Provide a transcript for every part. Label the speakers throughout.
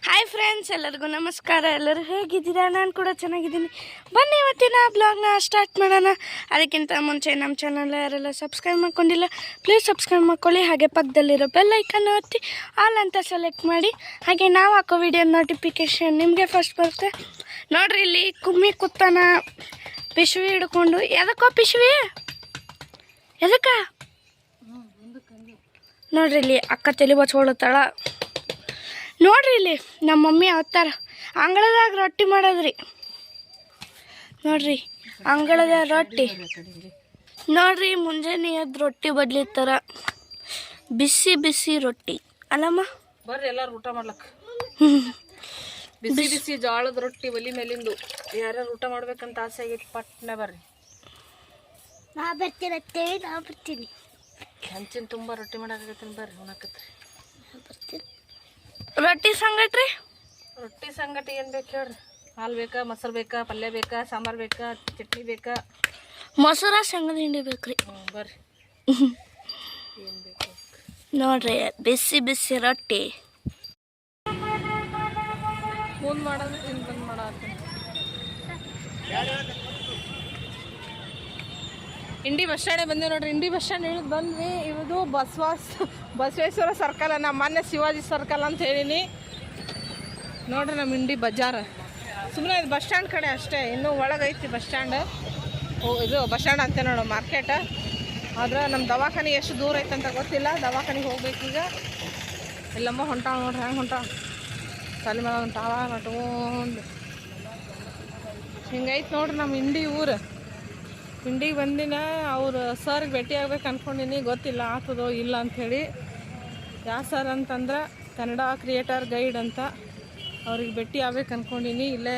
Speaker 1: Hi friends, ಎಲ್ಲರಿಗೂ ನಮಸ್ಕಾರ. ಎಲ್ಲರೂ ಹೇಗಿದ್ದೀರಾ? ನಾನು ಕೂಡ ಚೆನ್ನಾಗಿದ್ದೀನಿ. ಬನ್ನಿ ಇವತ್ತಿನ ಬ್ಲಾಗ್ನ ಸ್ಟಾರ್ಟ್ ಮಾಡೋಣ. ಅದಕ್ಕಿಂತ ಮುಂಚೆ ನಮ್ಮ ಚಾನಲ್ ಯಾರೆಲ್ಲ ಸಬ್ಸ್ಕ್ರೈಬ್ ಮಾಡ್ಕೊಂಡಿಲ್ಲ, ಪ್ಲೀಸ್ ಸಬ್ಸ್ಕ್ರೈಬ್ ಮಾಡ್ಕೊಳ್ಳಿ. ಹಾಗೆ ಪಕ್ಕದಲ್ಲಿರೋ ಬೆಲ್ ಐಕನ್ ಒತ್ತಿ ಆಲ್ ಅಂತ ಸೆಲೆಕ್ಟ್ ಮಾಡಿ. ಹಾಗೆ ನಾವು ಹಾಕೋ ವಿಡಿಯೋ ನೋಟಿಫಿಕೇಷನ್ ನಿಮಗೆ ಫಸ್ಟ್ ಬರುತ್ತೆ. ನೋಡ್ರಿ, ಇಲ್ಲಿ ಕುಮ್ಮಿ ಕುತ್ತಾನ ಪಿಶ್ವಿ ಹಿಡ್ಕೊಂಡು. ಎದಕ್ಕೋ ಪಿಶ್ವಿ? ಎದಕ್ಕ? ನೋಡ್ರಿ, ಇಲ್ಲಿ ಅಕ್ಕ ತಲೆ ಬಚ್ಕೊಳತ್ತಾಳ. ನೋಡ್ರಿ, ಇಲ್ಲಿ ನಮ್ಮ ಮಮ್ಮಿ ಅವತ್ತಾರ ಅಂಗಳದಾಗ ರೊಟ್ಟಿ ಮಾಡೋದ್ರಿ. ನೋಡ್ರಿ, ಅಂಗಳದ ರೊಟ್ಟಿ ನೋಡ್ರಿ. ಮುಂಜಾನೆ ಎದ್ದು ರೊಟ್ಟಿ ಬಡ್ಲಿತ್ತಾರ. ಬಿಸಿ ಬಿಸಿ ರೊಟ್ಟಿ ಅಲ್ಲಮ್ಮ.
Speaker 2: ಬರ್ರಿ ಎಲ್ಲಾರು ಊಟ ಮಾಡ್ಲಕ್ಕ. ಬಿಸಿ ಬಿಸಿ ಜೋಳದ ರೊಟ್ಟಿ ಒಲಿ ಮೇಲಿಂದು. ಯಾರ್ಯಾರು ಊಟ ಮಾಡ್ಬೇಕಂತ ಆಸೆ ಆಗೈತಿ, ಪಟ್ನ ಬರ್ರಿ.
Speaker 1: ನಾ ಬರ್ತೀನಿ.
Speaker 2: ಹಂಚಿನ ತುಂಬ ರೊಟ್ಟಿ ಮಾಡಾಕತ್ತೀನಿ, ಬರ್ರಿ ಉಣಕತ್ರಿ.
Speaker 1: ರೊಟ್ಟಿ ಸಂಗಟ್ರಿ?
Speaker 2: ರೊಟ್ಟಿ ಸಂಗಟ ಏನು ಬೇಕು ಹೇಳ್ರಿ. ಹಾಲು ಬೇಕಾ, ಮೊಸರು ಬೇಕಾ, ಪಲ್ಯ ಬೇಕಾ, ಸಾಂಬಾರು ಬೇಕಾ, ಚಟ್ನಿ ಬೇಕಾ?
Speaker 1: ಮೊಸರ ಶೇಂಗದ ಹಿಂಡಿ ಬೇಕ್ರಿ.
Speaker 2: ಬರ್ರಿ ಏನು ಬೇಕು
Speaker 1: ನೋಡ್ರಿ, ಬಿಸಿ ಬಿಸಿ ರೊಟ್ಟಿ.
Speaker 2: ಫೋನ್ ಮಾಡೋದು ತಿಂದು ಬಂದು ಮಾಡತ್ತೀನಿ. ಇಂಡಿ ಬಸ್ ಸ್ಟ್ಯಾಂಡೇ ಬಂದೀವಿ ನೋಡ್ರಿ. ಇಂಡಿ ಬಸ್ ಸ್ಟ್ಯಾಂಡ್ ಇಳಿದು ಬಂದ್ವಿ. ಇದು ಬಸವೇಶ್ವರ ಸರ್ಕಲ್, ನಮ್ಮ ಮೊನ್ನೆ ಶಿವಾಜಿ ಸರ್ಕಲ್ ಅಂತ ಹೇಳಿನಿ ನೋಡ್ರಿ. ನಮ್ಮ ಇಂಡಿ ಬಜಾರ್ ಸುಮ್ಮನೆ ಇದು ಬಸ್ ಸ್ಟ್ಯಾಂಡ್ ಕಡೆ ಅಷ್ಟೇ, ಇನ್ನೂ ಒಳಗೈತಿ ಬಸ್ ಸ್ಟ್ಯಾಂಡ್. ಇದು ಬಸ್ ಸ್ಟ್ಯಾಂಡ್ ಅಂತ ನೋಡು, ಮಾರ್ಕೆಟ್. ಆದ್ರೆ ನಮ್ಮ ದವಾಖಾನೆ ಎಷ್ಟು ದೂರ ಐತಂತ ಗೊತ್ತಿಲ್ಲ. ದವಾಖಾನೆಗೆ ಹೋಗ್ಬೇಕೀಗ. ಎಲ್ಲಮ್ಮ ಹೊಂಟಾಳ ನೋಡ್ರಿ, ಹೆಂಗೆ ಹೊಂಟಾಳ. ತಲೆ ಮೇಲೆ ಒಂದು ತಾಳ ನಟ್ಕೊಂಡು ಹಿಂಗೈತೆ ನೋಡ್ರಿ ನಮ್ಮ ಇಂಡಿ ಊರು. ಇಂಡಿಗೆ ಬಂದಿನ ಅವ್ರು ಸರ್ಗೆ ಭೇಟಿ ಆಗ್ಬೇಕು ಅಂದ್ಕೊಂಡಿನಿ, ಗೊತ್ತಿಲ್ಲ ಆಗ್ತದೋ ಇಲ್ಲ ಅಂಥೇಳಿ. ಯಾವ ಸರ್ ಅಂತಂದ್ರೆ ಕನ್ನಡ ಕ್ರಿಯೇಟರ್ ಗೈಡ್ ಅಂತ, ಅವ್ರಿಗೆ ಭೇಟಿ ಆಗ್ಬೇಕು ಅಂದ್ಕೊಂಡಿನಿ. ಇಲ್ಲೇ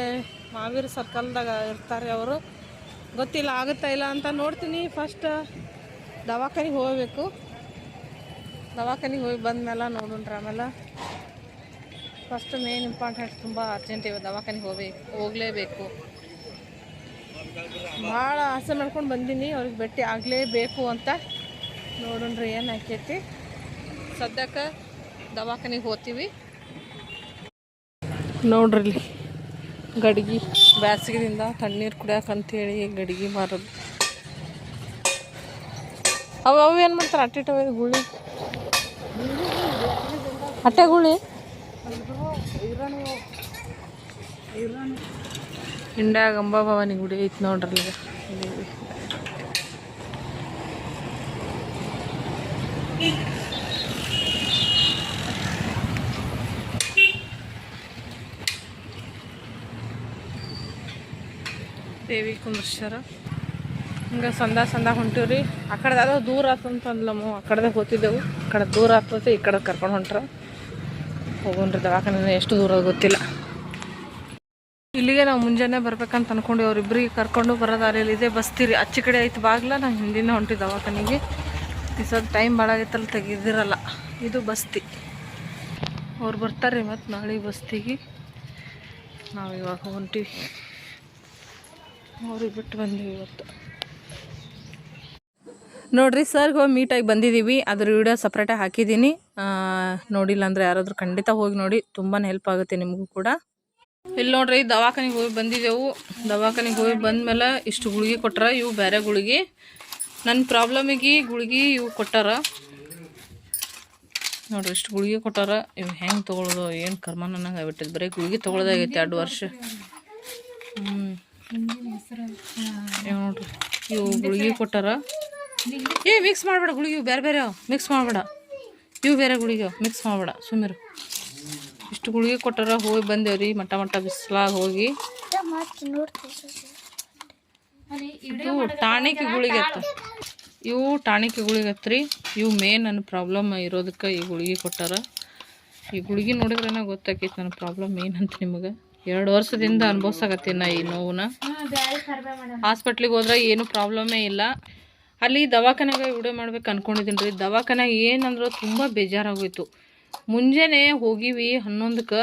Speaker 2: ಮಹಾವೀರ್ ಸರ್ಕಲ್ದಾಗ ಇರ್ತಾರೆ ಅವರು. ಗೊತ್ತಿಲ್ಲ ಆಗುತ್ತಾ ಇಲ್ಲ ಅಂತ ನೋಡ್ತೀನಿ. ಫಸ್ಟ್ ದವಾಖಾನಿಗೆ ಹೋಗಬೇಕು. ದವಾಖಾನಿಗೆ ಹೋಗಿ ಬಂದಮೇಲೆ ನೋಡೋಣ್ರಿ. ಆಮೇಲೆ ಫಸ್ಟ್ ಮೇನ್ ಇಂಪಾರ್ಟೆಂಟ್, ತುಂಬ ಅರ್ಜೆಂಟ್ ಇವೆ, ದವಾಖಾನಿಗೆ ಹೋಗಲೇಬೇಕು. ಭಾಳ ಆಸೆ ಮಾಡ್ಕೊಂಡು ಬಂದೀನಿ, ಅವ್ರಿಗೆ ಭೇಟಿ ಆಗಲೇಬೇಕು ಅಂತ. ನೋಡೋಣ್ರಿ ಏನು ಆಕೈತಿ. ಸದ್ಯಕ್ಕೆ ದವಾಖಾನಿಗೆ ಹೋಗ್ತೀವಿ. ನೋಡ್ರಿ, ಇಲ್ಲಿ ಗಡಿಗೆ ಬ್ಯಾಸಿಗೆದಿಂದ ತಣ್ಣೀರು ಕುಡಿಯೋಕಂತೇಳಿ ಗಡಿಗೆ ಮಾರೋದು. ಅವು ಏನು ಮಾಡ್ತಾರೆ? ಅಟ್ಟಿಟ್ಟವೆ ಗುಳಿ, ಅಟ್ಟೆ ಗುಳಿ. ಇಂಡ್ಯಾಗ ಅಂಬಾಭವಾನಿ ಗುಡಿ ಐತಿ ನೋಡ್ರಿ. ದೇವಿ ಕುಂದ್ರಶ್ವರ ಹಿಂಗೆ ಸಂದ ಹೊಂಟಿವ್ರಿ. ಆ ಕಡೆದ ದೂರ ಆತಂತಂದ್ಲಮ್ಮ, ಆ ಕಡೆದಾಗ ಹೋಗ್ತಿದ್ದೆವು. ಆ ಕಡೆ ದೂರ ಆಗ್ತೈತಿ, ಈ ಕಡೆ ಕರ್ಕೊಂಡು ಹೊಂಟ್ರ. ಹೋಗೋಣ್ರಿ ದವಾಖಾನೆ. ಎಷ್ಟು ದೂರ ಗೊತ್ತಿಲ್ಲ. ಇಲ್ಲಿಗೆ ನಾವು ಮುಂಜಾನೆ ಬರ್ಬೇಕಂತ ಅನ್ಕೊಂಡು ಅವ್ರಿಬ್ರಿಗೆ ಕರ್ಕೊಂಡು ಬರೋದಾರಿಲ್ಲ. ಇದೇ ಬಸ್ತೀರಿ ಅಚ್ಚಿ ಕಡೆ ಐತೆ ಬಾಗ್ಲ. ನಾವು ಹಿಂದಿನ ಹೊಂಟಿ ದವಾಖಾನಿಗೆ. ಈ ಸ್ವಲ್ಪ ಟೈಮ್ ಭಾಳ ಆಗೈತಲ್ಲ, ತೆಗೆದಿರಲ್ಲ. ಇದು ಬಸ್ತಿ. ಅವ್ರು ಬರ್ತಾರೆ ಮತ್ತು ನಾಳೆ ಬಸ್ತಿಗೆ. ನಾವು ಇವಾಗ ಹೊಂಟಿವಿ. ಅವ್ರಿಗೆ ಬಿಟ್ಟು ಬಂದೀವಿ ಇವತ್ತು. ನೋಡಿರಿ, ಸರ್ಗೆ ಹೋಗಿ ಮೀಟಾಗಿ ಬಂದಿದ್ದೀವಿ. ಅದ್ರ ವಿಡಿಯೋ ಸಪ್ರೇಟಾಗಿ ಹಾಕಿದ್ದೀನಿ. ನೋಡಿಲ್ಲ ಅಂದರೆ ಯಾರಾದರೂ ಖಂಡಿತ ಹೋಗಿ ನೋಡಿ, ತುಂಬಾ ಹೆಲ್ಪ್ ಆಗುತ್ತೆ ನಿಮಗೂ ಕೂಡ. ಇಲ್ಲಿ ನೋಡ್ರಿ, ದವಾಖಾನಿಗೆ ಹೋಗಿ ಬಂದಿದ್ದೆವು. ದವಾಖಾನಿಗೆ ಹೋಗಿ ಬಂದಮೇಲೆ ಇಷ್ಟು ಗುಳಿಗೆ ಕೊಟ್ಟಾರ. ಇವು ಬೇರೆ ಗುಳಿಗೆ, ನನ್ನ ಪ್ರಾಬ್ಲಮಿಗೆ ಗುಳಿಗೆ ಇವು ಕೊಟ್ಟಾರ ನೋಡ್ರಿ. ಇಷ್ಟು ಗುಳಿಗೆ ಕೊಟ್ಟಾರ. ಇವು ಹೆಂಗೆ ತೊಗೊಳೋದು ಏನು ಕರ್ಮ ನನಗೆ ಆಗ್ಬಿಟ್ಟಿದ್ದು. ಬರೀ ಗುಳಿಗೆ ತೊಗೊಳೋದಾಗೈತೆ 2 ವರ್ಷ. ನೋಡ್ರಿ, ಇವು ಗುಳಿಗೆ ಕೊಟ್ಟಾರ. ಮಿಕ್ಸ್ ಮಾಡಬೇಡ ಗುಳಿಗೆ, ಬೇರೆ ಬೇರೆ ಮಿಕ್ಸ್ ಮಾಡಬೇಡ. ಇವು ಬೇರೆ ಗುಳಿಗೆ ಮಿಕ್ಸ್ ಮಾಡಬೇಡ, ಸುಮ್ಮರು. ಇಷ್ಟು ಗುಳಿಗೆ ಕೊಟ್ಟಾರ. ಹೋಗಿ ಬಂದೇವ್ರಿ, ಮಟ್ಟ ಬಿಸಿಲಾಗ ಹೋಗಿ. ಇದು ಟಾಣಿಕ್ ಗುಳಿಗೆ ಅತ್ತ. ಇವು ಟಾಣಿಕ್ ಗುಳಿಗೆ ಹತ್ರಿ. ಇವು ಮೇನ್ ನನ್ನ ಪ್ರಾಬ್ಲಮ್ ಇರೋದಕ್ಕೆ ಈ ಗುಳಿಗೆ ಕೊಟ್ಟಾರ. ಈ ಗುಳಿಗೆ ನೋಡಿದ್ರೆ ಗೊತ್ತಾಕೈತಿ ನನ್ನ ಪ್ರಾಬ್ಲಮ್ ಏನಂತ ನಿಮಗೆ. 2 ವರ್ಷದಿಂದ ಅನುಭವಿಸಾಕತ್ತೀನಿ ನಾ ಈ ನೋವನ್ನ. ಹಾಸ್ಪಿಟ್ಲಿಗೆ ಹೋದ್ರೆ ಏನು ಪ್ರಾಬ್ಲಮೇ ಇಲ್ಲ. ಅಲ್ಲಿ ದವಾಖಾನೆಗೆ ವಿಡಿಯೋ ಮಾಡ್ಬೇಕು ಅನ್ಕೊಂಡಿದ್ದೀನಿ ರೀ. ದವಾಖಾನೆಗೆ ಏನಂದ್ರೆ ತುಂಬ ಬೇಜಾರಾಗೋಯ್ತು. ಮುಂಜಾನೆ ಹೋಗಿವಿ 11ಕ್ಕೆ,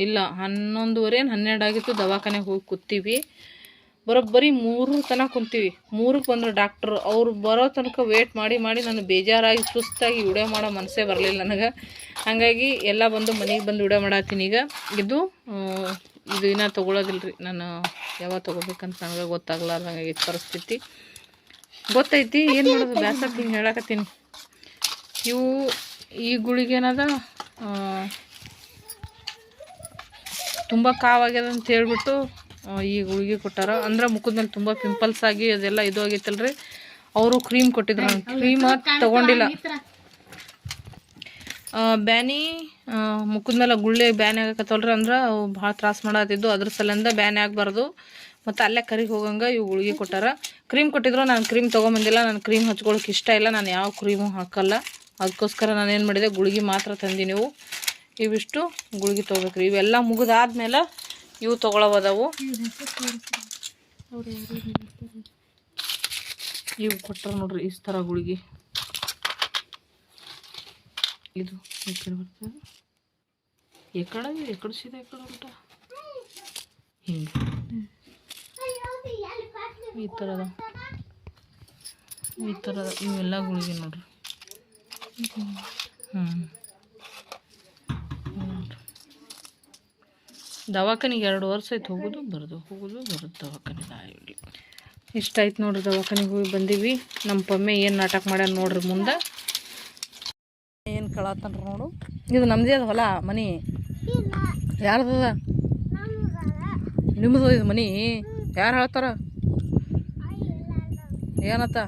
Speaker 2: ಇಲ್ಲ 11:30 12 ಆಗಿತ್ತು. ದವಾಖಾನೆಗೆ ಹೋಗಿ ಕೂತೀವಿ. ಬರೋಬ್ಬರಿ 3 ತನಕ ಕುಂತೀವಿ. 3ಕ್ಕೆ ಬಂದರು ಡಾಕ್ಟ್ರು. ಅವ್ರು ಬರೋ ತನಕ ವೇಟ್ ಮಾಡಿ ನಾನು ಬೇಜಾರಾಗಿ ಸುಸ್ತಾಗಿ ವಿಡಿಯೋ ಮಾಡೋ ಮನಸ್ಸೇ ಬರಲಿಲ್ಲ ನನಗೆ. ಹಾಗಾಗಿ ಎಲ್ಲ ಬಂದು ಮನೆಗೆ ಬಂದು ವಿಡಿಯೋ ಮಾಡತ್ತೀನಿ. ಈಗ ಇದು ಇನ್ನೂ ತೊಗೊಳೋದಿಲ್ಲ ರೀ. ನಾನು ಯಾವಾಗ ತೊಗೋಬೇಕಂತ ನನಗೆ ಗೊತ್ತಾಗ್ಲಾರ್ದಂಗೆ ಪರಿಸ್ಥಿತಿ ಗೊತ್ತೈತಿ. ಏನು ಮಾಡೋದು, ಬ್ಯಾಸಕ್ಕೆ ಹಿಂಗೆ ಹೇಳಕತ್ತೀನಿ. ಈ ಗುಳಿಗೇನದ ತುಂಬ ಕಾವಾಗ್ಯದ ಅಂತ ಹೇಳ್ಬಿಟ್ಟು ಈ ಗುಳಿಗೆ ಕೊಟ್ಟಾರ. ಅಂದ್ರೆ ಮುಖದ ಮೇಲೆ ತುಂಬ ಪಿಂಪಲ್ಸ್ ಆಗಿ ಅದೆಲ್ಲ ಇದು ಆಗೈತಲ್ರಿ. ಅವರು ಕ್ರೀಮ್ ಕೊಟ್ಟಿದ್ರು. ಕ್ರೀಮ್ ತೊಗೊಂಡಿಲ್ಲ. ಬ್ಯಾನಿ ಮುಖದ ಮೇಲೆ ಗುಳ್ಳೆ ಬ್ಯಾನಿ ಆಗಕತ್ತಲ್ರಿ. ಅಂದ್ರೆ ಅವು ಭಾಳ ತ್ರಾಸ ಮಾಡತ್ತಿದ್ದು. ಅದ್ರ ಸಲಿಂದ ಬ್ಯಾನಿ ಆಗಬಾರ್ದು ಮತ್ತು ಅಲ್ಲೇ ಕರಿಗೆ ಹೋಗಂಗೆ ಇವು ಗುಳಿಗೆ ಕೊಟ್ಟಾರ. ಕ್ರೀಮ್ ಕೊಟ್ಟಿದ್ರು. ನಾನು ಕ್ರೀಮ್ ತೊಗೊಂಬಂದಿಲ್ಲ. ನಾನು ಕ್ರೀಮ್ ಹಚ್ಕೊಳಕ್ಕೆ ಇಷ್ಟ ಇಲ್ಲ. ನಾನು ಯಾವ ಕ್ರೀಮು ಹಾಕಲ್ಲ. ಅದಕ್ಕೋಸ್ಕರ ನಾನು ಏನು ಮಾಡಿದೆ, ಗುಳಿಗೆ ಮಾತ್ರ ತಂದಿ. ನೀವು ಇವಿಷ್ಟು ಗುಳಿಗೆ ತೊಗೋಬೇಕ್ರಿ. ಇವೆಲ್ಲ ಮುಗಿದಾದ್ಮೇಲೆ ಇವು ತೊಗೊಳೋದವು. ಇವು ಕೊಟ್ಟಾರ ನೋಡ್ರಿ ಈ ಥರ ಗುಳಿಗೆ. ಇದು ಈ ಕಡೆ ಬರ್ತದೆ. ಎಕಡೆ ಸೀದಾ ಎಕಡೆ ಉಂಟ ಹಿಂಗೆ ಈ ಥರದ ಇವೆಲ್ಲ ಗುಳಿಗೆ ನೋಡ್ರಿ. ದವಾಖಾನಿಗೆ 2 ವರ್ಷ ಆಯ್ತು ಹೋಗೋದು ಬರೋದು ದವಾಖಾನಿಗೆ. ಇಷ್ಟ ಆಯ್ತು ನೋಡ್ರಿ. ದವಾಖಾನಿಗೆ ಹೋಗಿ ಬಂದೀವಿ. ನಮ್ಮ ಪಮ್ಮೆ ಏನು ನಾಟಕ ಮಾಡ್ಯಾನ ನೋಡ್ರಿ. ಮುಂದೆ ಏನು ಕೇಳತ್ತನ್ರಿ ನೋಡು. ಇದು ನಮ್ಮದೇ ಅದ ಹೊಲ ಮನೆ. ಯಾರ್ದದ? ನಿಮ್ಮದು ಇದು ಮನೆ. ಯಾರು ಹೇಳ್ತಾರ? ಏನತ್ತ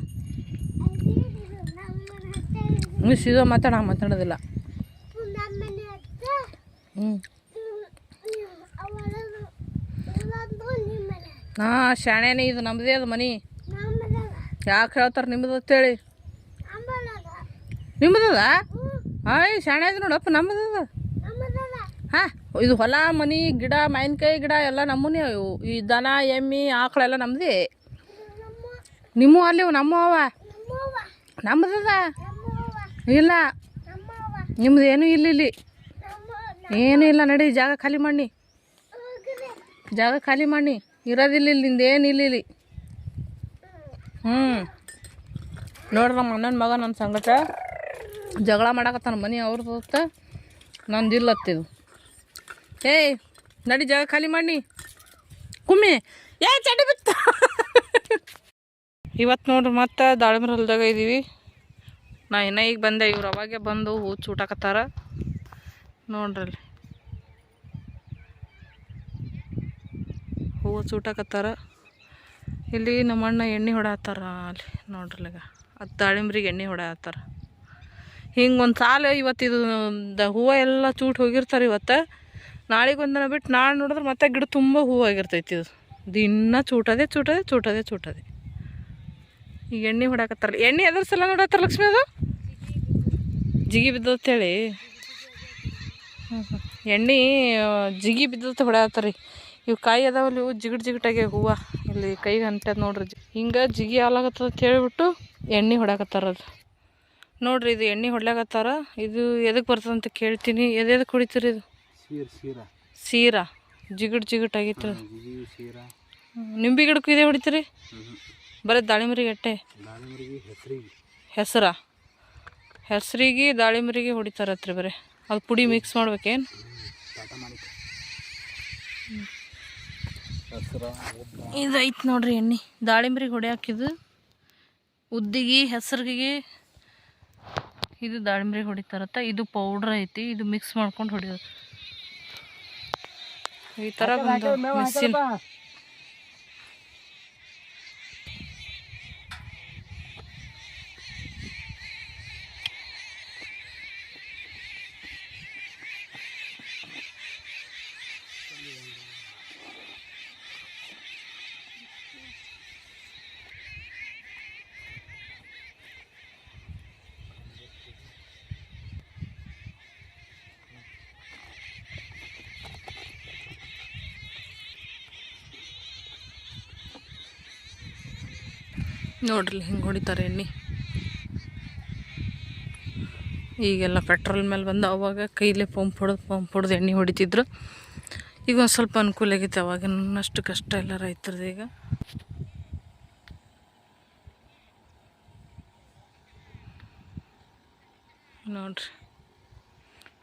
Speaker 2: ನೀವು ಸೀದಾ ಮಾತಾಡೋದಿಲ್ಲ. ಹಾಂ ಶಾಣೆನೇ. ಇದು ನಮ್ಮದೇ ಅದು ಮನೆ. ಯಾಕೆ ಹೇಳ್ತಾರೆ ನಿಮ್ಮದು ಅಂತೇಳಿ? ನಿಮ್ಮದದ? ಹಾಂ ಶಾಣೆ ಅದು ನೋಡಪ್ಪ. ನಮ್ಮದದ. ಹಾಂ ಇದು ಹೊಲ ಮನೆ ಗಿಡ ಮಾವಿನಕಾಯಿ ಗಿಡ ಎಲ್ಲ ನಮ್ಮನೇ. ಈ ದನ ಎಮ್ಮೆ ಆಕಳೆಲ್ಲ ನಮ್ಮದೇ. ನಿಮ್ಮ ಅಲ್ಲಿ ನಮ್ಮ ಅವ ನಮ್ಮದದ? ಇಲ್ಲ ನಿಮ್ದು ಏನೂ ಇಲ್ಲಿ ಏನೂ ಇಲ್ಲ. ನಡಿ ಜಾಗ ಖಾಲಿ ಮಾಡಿ. ಇರೋದಿಲ್ಲ ಇಲ್ಲಿ. ನಿಂದೇನು ಇಲ್ಲಿ. ನೋಡ್ರಿ ನಮ್ಮ ಅಣ್ಣನ ಮಗ ನನ್ನ ಸಂಗಟ ಜಗಳ ಮಾಡಕತ್ತಾನ. ಮನೆ ಅವ್ರದ್ದು ನಂದು ಇಲ್ಲತ್ತಿದು. ಏಯ್ ನಡಿ ಜಾಗ ಖಾಲಿ ಮಾಡಿ. ಕುಮ್ಮಿ ಚಟಿ ಬಿತ್ತ. ಇವತ್ತು ನೋಡ್ರಿ ಮತ್ತೆ ದಾಳಿಂಬ್ರೆ ಹೊಲದಾಗ ಇದ್ದೀವಿ. ನಾ ಇನ್ನೂ ಈಗ ಬಂದೆ. ಇವ್ರು ಅವಾಗೆ ಬಂದು ಹೂ ಚೂಟಾಕತ್ತಾರ ನೋಡ್ರಲ್ಲಿ. ಹೂವು ಚೂಟಾಕತ್ತಾರ. ಇಲ್ಲಿ ನಮ್ಮ ಅಣ್ಣ ಎಣ್ಣೆ ಹೊಡ್ಯಾತ್ತಾರ ಅಲ್ಲಿ ನೋಡ್ರಲ್ಲಿಗ. ಅದು ದಾಳಿಂಬ್ರಿಗೆ ಎಣ್ಣೆ ಹೊಡ್ಯಾತ್ತಾರ. ಹಿಂಗೆ ಒಂದು ಸಾಲ ಇವತ್ತಿದು ಹೂವು ಎಲ್ಲ ಚೂಟ್ ಹೋಗಿರ್ತಾರೆ ಇವತ್ತು. ನಾಳೆಗೆ ಒಂದಿನ ಬಿಟ್ಟು ನಾಳೆ ನೋಡಿದ್ರೆ ಮತ್ತೆ ಗಿಡ ತುಂಬ ಹೂವು ಆಗಿರ್ತೈತಿ. ಇದು ಇನ್ನೂ ಚೂಟದೆ. ಈಗ ಎಣ್ಣೆ ಹೊಡ್ಯಾಕತ್ತಾರಲ್ಲ. ಎಣ್ಣೆ ಎದ್ರ ಸಲ ನೋಡತ್ತಾರ ಲಕ್ಷ್ಮಿ? ಅದು ಜಿಗಿ ಬಿದ್ದತ್ತೇಳಿ ಎಣ್ಣೆ ಜಿಗಿ ಬಿದ್ದತ್ತೆ ಹೊಡ್ಯಾತ್ತಾರ. ಇವು ಕಾಯಿ ಅದಾವಲ್ಲಿ, ಇವು ಜಿಗಿಟಾಗೆ ಹೂವು ಇಲ್ಲಿ ಕೈಗೆ ಅಂಟದ ನೋಡ್ರಿ. ಹಿಂಗೆ ಜಿಗಿ ಹಾಲಾಗತ್ತದ ಅಂತ ಹೇಳಿಬಿಟ್ಟು ಎಣ್ಣೆ ಹೊಡ್ಯಾಕತ್ತಾರ. ಅದು ನೋಡ್ರಿ ಇದು ಎಣ್ಣೆ ಹೊಡ್ಲಾಕತ್ತಾರ. ಇದು ಎದಕ್ಕೆ ಬರ್ತದಂತ ಕೇಳ್ತೀನಿ. ಎದಕ್ಕೆ ಹೊಡಿತೀರಿ? ಇದು ಸೀರಾ ಜಿಗಿಟಾಗಿತ್ತು. ನಿಂಬೆ ಗಿಡಕ್ಕೂ ಇದೇ ಹೊಡಿತೀರಿ? ಬರೀ ದಾಳಿಂಬ್ರಿಗೆ ಅಟ್ಟೆ ಹೆಸರಿಗೆ ದಾಳಿಂಬ್ರಿಗೆ ಹೊಡಿತಾರತ್ರಿ ಬರೀ. ಅದು ಪುಡಿ ಮಿಕ್ಸ್ ಮಾಡ್ಬೇಕೇನು? ಇದು ಐತೆ ನೋಡ್ರಿ ಎಣ್ಣೆ ದಾಳಿಂಬ್ರಿಗೆ ಹೊಡ್ಯಾಕಿದು. ಉದ್ದಿಗೆ ಹೆಸರಿಗೆ ಇದು ದಾಳಿಂಬ್ರಿಗೆ ಹೊಡಿತಾರತ್ತ. ಇದು ಪೌಡ್ರ್ ಐತಿ. ಇದು ಮಿಕ್ಸ್ ಮಾಡ್ಕೊಂಡು ಹೊಡಿಯೋದು. ಈ ಥರ ಬಂದು ಮಿಷಿನ್. ನೋಡ್ರಿ ಹಿಂಗೆ ಹೊಡಿತಾರೆ ಎಣ್ಣೆ. ಈಗೆಲ್ಲ ಪೆಟ್ರೋಲ್ ಮೇಲೆ ಬಂದು ಅವಾಗ ಕೈಲೇ ಪಂಪ್ ಹೊಡೆದು ಎಣ್ಣೆ ಹೊಡಿತಿದ್ರು. ಈಗ ಒಂದು ಸ್ವಲ್ಪ ಅನುಕೂಲ ಆಗೈತೆ, ಅವಾಗಿನಷ್ಟು ಕಷ್ಟ ಇಲ್ಲ ರೈತರದ್ದು ಈಗ. ನೋಡ್ರಿ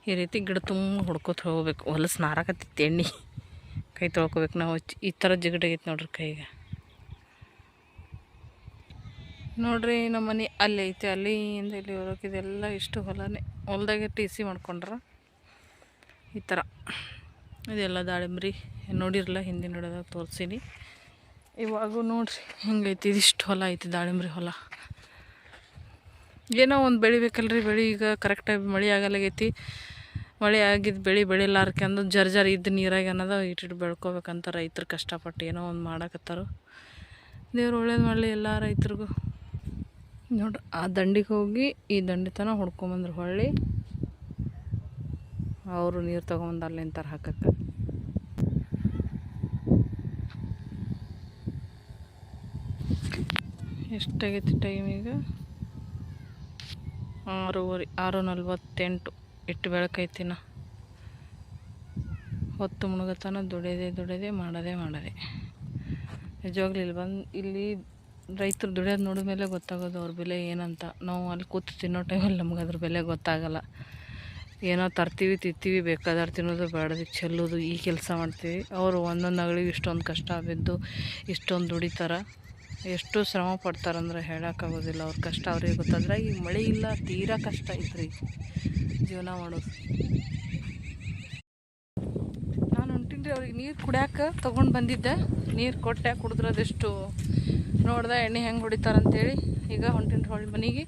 Speaker 2: ಈ ರೀತಿ ಗಿಡ ತುಂಬ ಹೊಡ್ಕೊತ ಹೋಗ್ಬೇಕು. ಹೊಲಸು ನಾರಾಕತ್ತಿತ್ತು ಎಣ್ಣೆ, ಕೈ ತೊಳ್ಕೊಬೇಕು ನಾವು. ಈ ಥರ ಜಿಗಡಾಗೈತೆ ನೋಡ್ರಿ ಕೈಗೆ. ನೋಡ್ರಿ ನಮ್ಮ ಮನೆ ಅಲ್ಲಿ ಐತೆ, ಅಲ್ಲಿಂದ ಇಲ್ಲಿ ಹೊರಕಿದೆಲ್ಲ ಇಷ್ಟು ಹೊಲನೇ. ಹೊಲ್ದಾಗೆ ಟಿ ಸಿ ಮಾಡ್ಕೊಂಡ್ರ ಈ ಥರ. ಇದೆಲ್ಲ ದಾಳಿಂಬ್ರಿ ನೋಡಿರಲ್ಲ, ಹಿಂದಿನ ಹಿಡಿದಾಗ ತೋರಿಸೀನಿ. ಇವಾಗೂ ನೋಡ್ರಿ ಹೆಂಗೈತಿ, ಇದಿಷ್ಟು ಹೊಲ ಐತಿ ದಾಳಿಂಬ್ರಿ ಹೊಲ. ಏನೋ ಒಂದು ಬೆಳಿಬೇಕಲ್ರಿ, ಬೆಳೆ ಈಗ ಕರೆಕ್ಟಾಗಿ ಮಳೆ ಆಗಲಾಗೈತಿ. ಮಳೆ ಆಗಿದ್ದು ಬೆಳಿಲಾರ್ಕೆ ಅಂದು ಜರ್ಜರ್ ಇದ್ದು ನೀರಾಗ ಅನ್ನೋದು ಇಟ್ಟು ಬೆಳ್ಕೊಬೇಕಂತ ರೈತರು ಕಷ್ಟಪಟ್ಟು ಏನೋ ಒಂದು ಮಾಡಕತ್ತಾರು. ದೇವ್ರು ಒಳ್ಳೇದು ಮಾಡಲಿ ಎಲ್ಲ ರೈತರಿಗೂ. ನೋಡ್ರಿ ಆ ದಂಡಿಗೆ ಹೋಗಿ ಈ ದಂಡಿ ತನಕ ಹೊಡ್ಕೊಂಬಂದ್ರು. ಹೊಳ್ಳಿ ಅವರು ನೀರು ತೊಗೊಂಬಂದು ಅಲ್ಲಿ ನಿಂತಾರೆ ಹಾಕಕ್ಕೆ. ಎಷ್ಟಾಗೈತಿ ಟೈಮ್ ಈಗ? 6:30, 6:48. ಇಟ್ಟು ಬೆಳಕೈತಿನ. ಹೊತ್ತು ಮುಳುಗತನ ದುಡಿಯೋದೇ ಮಾಡೋದೇ. ನಿಜವಾಗ್ಲೂ ಇಲ್ಲಿ ರೈತರು ದುಡಿಯೋದು ನೋಡಿದ ಮೇಲೆ ಗೊತ್ತಾಗೋದು ಅವ್ರ ಬೆಲೆ ಏನಂತ. ನಾವು ಅಲ್ಲಿ ಕೂತು ತಿನ್ನೋ ಟೈಮಲ್ಲಿ ನಮ್ಗೆ ಅದ್ರ ಬೆಲೆ ಗೊತ್ತಾಗಲ್ಲ. ಏನೋ ತರ್ತೀವಿ, ತಿಂತೀವಿ, ಬೇಕಾದ್ರೆ ತಿನ್ನೋದು, ಬೇಡದು ಚೆಲ್ಲೋದು, ಈ ಕೆಲಸ ಮಾಡ್ತೀವಿ. ಅವರು ಒಂದೊಂದು ಅಗಳಿಗೆ ಇಷ್ಟೊಂದು ಕಷ್ಟ ಬಿದ್ದು ಇಷ್ಟೊಂದು ದುಡಿತಾರೆ. ಎಷ್ಟು ಶ್ರಮ ಪಡ್ತಾರಂದ್ರೆ ಹೇಳೋಕ್ಕಾಗೋದಿಲ್ಲ. ಅವ್ರ ಕಷ್ಟ ಅವ್ರಿಗೆ ಗೊತ್ತಾದ್ರೆ. ಈಗ ಮಳೆ ಇಲ್ಲ, ತೀರಾ ಕಷ್ಟ ಐತ್ರಿ ಜೀವನ ಮಾಡೋದು. ನಾನು ಹೊಂಟೀನಿ ಅವ್ರಿಗೆ ನೀರು ಕುಡ್ಯಾಕೆ ತೊಗೊಂಡು ಬಂದಿದ್ದೆ. ನೀರು ಕೊಟ್ಟೆ, ಕುಡಿದ್ರದೆಷ್ಟು ನೋಡ್ದೆ ಎಣ್ಣೆ ಹೆಂಗೆ ಹೊಡಿತಾರಂತೇಳಿ. ಈಗ ಹೊಂಟೀನಿ ಹೊಳ್ಳಿ ಮನೆಗೆ.